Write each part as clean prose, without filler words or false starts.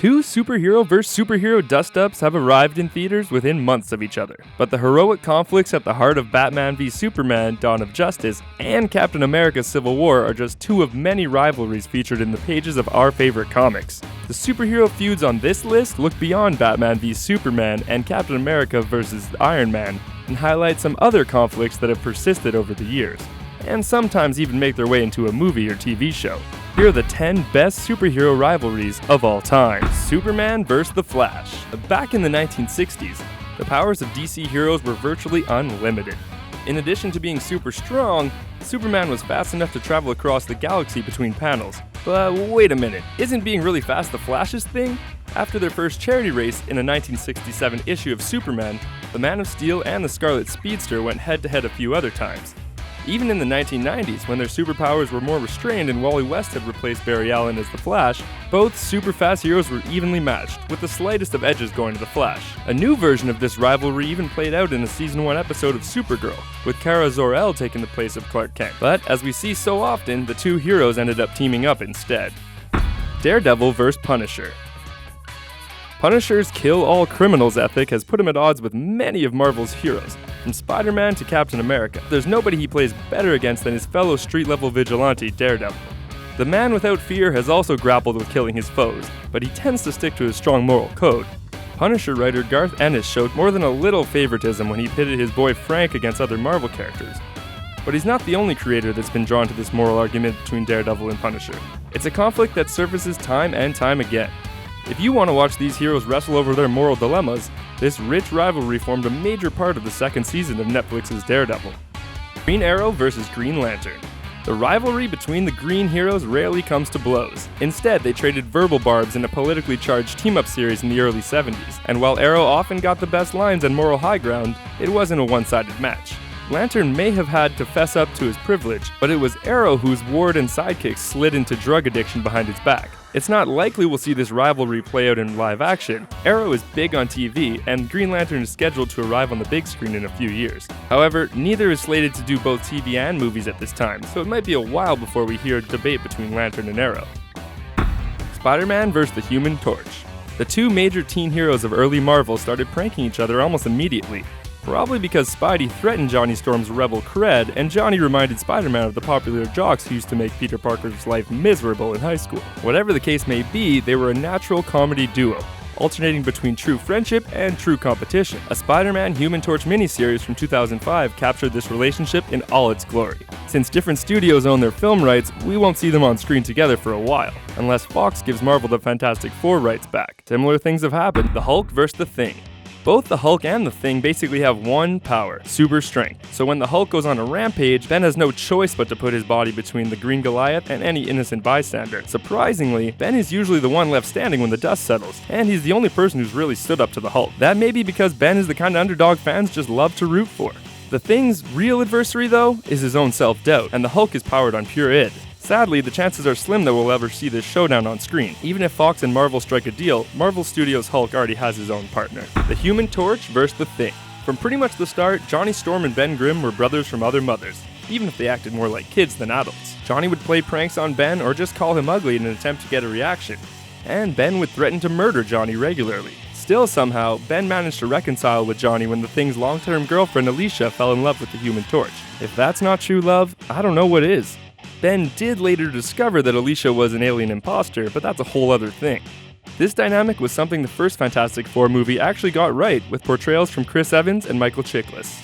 Two superhero vs. superhero dust-ups have arrived in theaters within months of each other, but the heroic conflicts at the heart of Batman v Superman: Dawn of Justice and Captain America: Civil War are just two of many rivalries featured in the pages of our favorite comics. The superhero feuds on this list look beyond Batman v Superman and Captain America vs. Iron Man and highlight some other conflicts that have persisted over the years, and sometimes even make their way into a movie or TV show. Here are the 10 best superhero rivalries of all time. Superman vs. The Flash. Back in the 1960s, the powers of DC heroes were virtually unlimited. In addition to being super strong, Superman was fast enough to travel across the galaxy between panels. But wait a minute, isn't being really fast the Flash's thing? After their first charity race in a 1967 issue of Superman, the Man of Steel and the Scarlet Speedster went head-to-head a few other times. Even in the 1990s, when their superpowers were more restrained and Wally West had replaced Barry Allen as the Flash, both super-fast heroes were evenly matched, with the slightest of edges going to the Flash. A new version of this rivalry even played out in a Season 1 episode of Supergirl, with Kara Zor-El taking the place of Clark Kent. But as we see so often, the two heroes ended up teaming up instead. Daredevil vs. Punisher. Punisher's kill-all-criminals ethic has put him at odds with many of Marvel's heroes, from Spiderman to Captain America. There's nobody he plays better against than his fellow street-level vigilante, Daredevil. The man without fear has also grappled with killing his foes, but he tends to stick to his strong moral code. Punisher writer Garth Ennis showed more than a little favoritism when he pitted his boy Frank against other Marvel characters. But he's not the only creator that's been drawn to this moral argument between Daredevil and Punisher. It's a conflict that surfaces time and time again. If you want to watch these heroes wrestle over their moral dilemmas, this rich rivalry formed a major part of the second season of Netflix's Daredevil. Green Arrow vs. Green Lantern. The rivalry between the green heroes rarely comes to blows. Instead, they traded verbal barbs in a politically charged team-up series in the early 70s, and while Arrow often got the best lines and moral high ground, it wasn't a one-sided match. Lantern may have had to fess up to his privilege, but it was Arrow whose ward and sidekicks slid into drug addiction behind his back. It's not likely we'll see this rivalry play out in live action. Arrow is big on TV, and Green Lantern is scheduled to arrive on the big screen in a few years. However, neither is slated to do both TV and movies at this time, so it might be a while before we hear a debate between Lantern and Arrow. Spider-Man vs. the Human Torch. The two major teen heroes of early Marvel started pranking each other almost immediately. Probably because Spidey threatened Johnny Storm's rebel cred, and Johnny reminded Spider-Man of the popular jocks who used to make Peter Parker's life miserable in high school. Whatever the case may be, they were a natural comedy duo, alternating between true friendship and true competition. A Spider-Man Human Torch miniseries from 2005 captured this relationship in all its glory. Since different studios own their film rights, we won't see them on screen together for a while, unless Fox gives Marvel the Fantastic Four rights back. Similar things have happened. The Hulk vs. the Thing. Both the Hulk and the Thing basically have one power, super strength. So when the Hulk goes on a rampage, Ben has no choice but to put his body between the Green Goliath and any innocent bystander. Surprisingly, Ben is usually the one left standing when the dust settles, and he's the only person who's really stood up to the Hulk. That may be because Ben is the kind of underdog fans just love to root for. The Thing's real adversary, though, is his own self-doubt, and the Hulk is powered on pure id. Sadly, the chances are slim that we'll ever see this showdown on screen. Even if Fox and Marvel strike a deal, Marvel Studios' Hulk already has his own partner. The Human Torch vs. the Thing. From pretty much the start, Johnny Storm and Ben Grimm were brothers from other mothers, even if they acted more like kids than adults. Johnny would play pranks on Ben or just call him ugly in an attempt to get a reaction. And Ben would threaten to murder Johnny regularly. Still, somehow, Ben managed to reconcile with Johnny when the Thing's long-term girlfriend Alicia fell in love with the Human Torch. If that's not true love, I don't know what is. Ben did later discover that Alicia was an alien imposter, but that's a whole other thing. This dynamic was something the first Fantastic Four movie actually got right, with portrayals from Chris Evans and Michael Chiklis.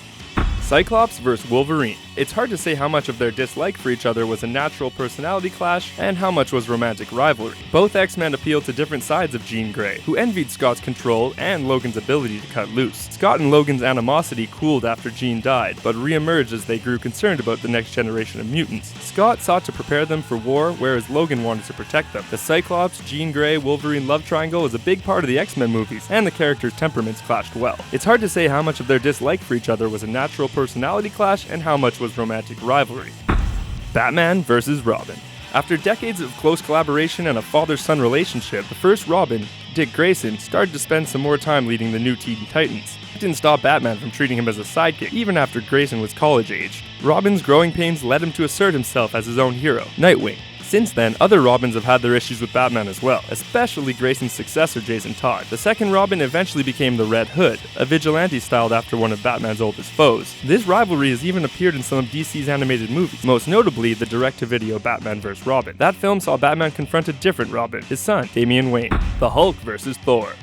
Cyclops vs. Wolverine. It's hard to say how much of their dislike for each other was a natural personality clash and how much was romantic rivalry. Both X-Men appealed to different sides of Jean Grey, who envied Scott's control and Logan's ability to cut loose. Scott and Logan's animosity cooled after Jean died, but re-emerged as they grew concerned about the next generation of mutants. Scott sought to prepare them for war, whereas Logan wanted to protect them. The Cyclops, Jean Grey, Wolverine love triangle is a big part of the X-Men movies, and the characters' temperaments clashed well. It's hard to say how much of their dislike for each other was a natural personality clash and how much was romantic rivalry. Batman vs. Robin. After decades of close collaboration and a father-son relationship, the first Robin, Dick Grayson, started to spend some more time leading the new Teen Titans. It didn't stop Batman from treating him as a sidekick, even after Grayson was college-aged. Robin's growing pains led him to assert himself as his own hero. Nightwing, Since then, other Robins have had their issues with Batman as well, especially Grayson's successor Jason Todd. The second Robin eventually became the Red Hood, a vigilante styled after one of Batman's oldest foes. This rivalry has even appeared in some of DC's animated movies, most notably the direct-to-video Batman vs. Robin. That film saw Batman confront a different Robin, his son, Damian Wayne. The Hulk vs. Thor.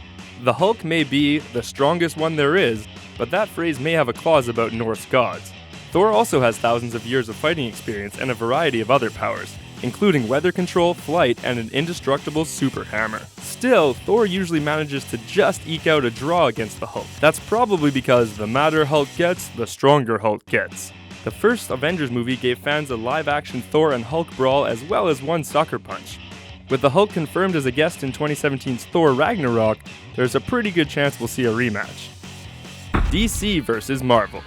The Hulk may be the strongest one there is, but that phrase may have a clause about Norse gods. Thor also has thousands of years of fighting experience and a variety of other powers, including weather control, flight, and an indestructible super hammer. Still, Thor usually manages to just eke out a draw against the Hulk. That's probably because the madder Hulk gets, the stronger Hulk gets. The first Avengers movie gave fans a live-action Thor and Hulk brawl as well as one sucker punch. With the Hulk confirmed as a guest in 2017's Thor Ragnarok, there's a pretty good chance we'll see a rematch. DC vs. Marvel.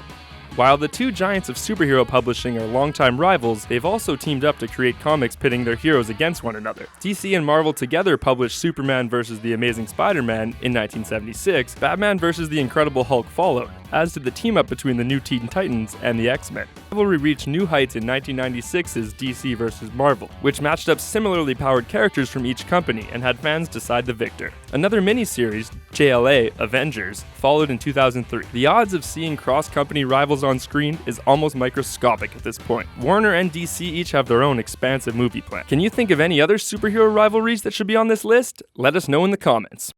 While the two giants of superhero publishing are longtime rivals, they've also teamed up to create comics pitting their heroes against one another. DC and Marvel together published Superman vs. The Amazing Spider-Man in 1976, Batman vs. The Incredible Hulk followed, as did the team-up between the new Teen Titans and the X-Men. Rivalry reached new heights in 1996's DC vs. Marvel, which matched up similarly powered characters from each company and had fans decide the victor. Another miniseries, JLA Avengers, followed in 2003. The odds of seeing cross-company rivals on screen is almost microscopic at this point. Warner and DC each have their own expansive movie plan. Can you think of any other superhero rivalries that should be on this list? Let us know in the comments.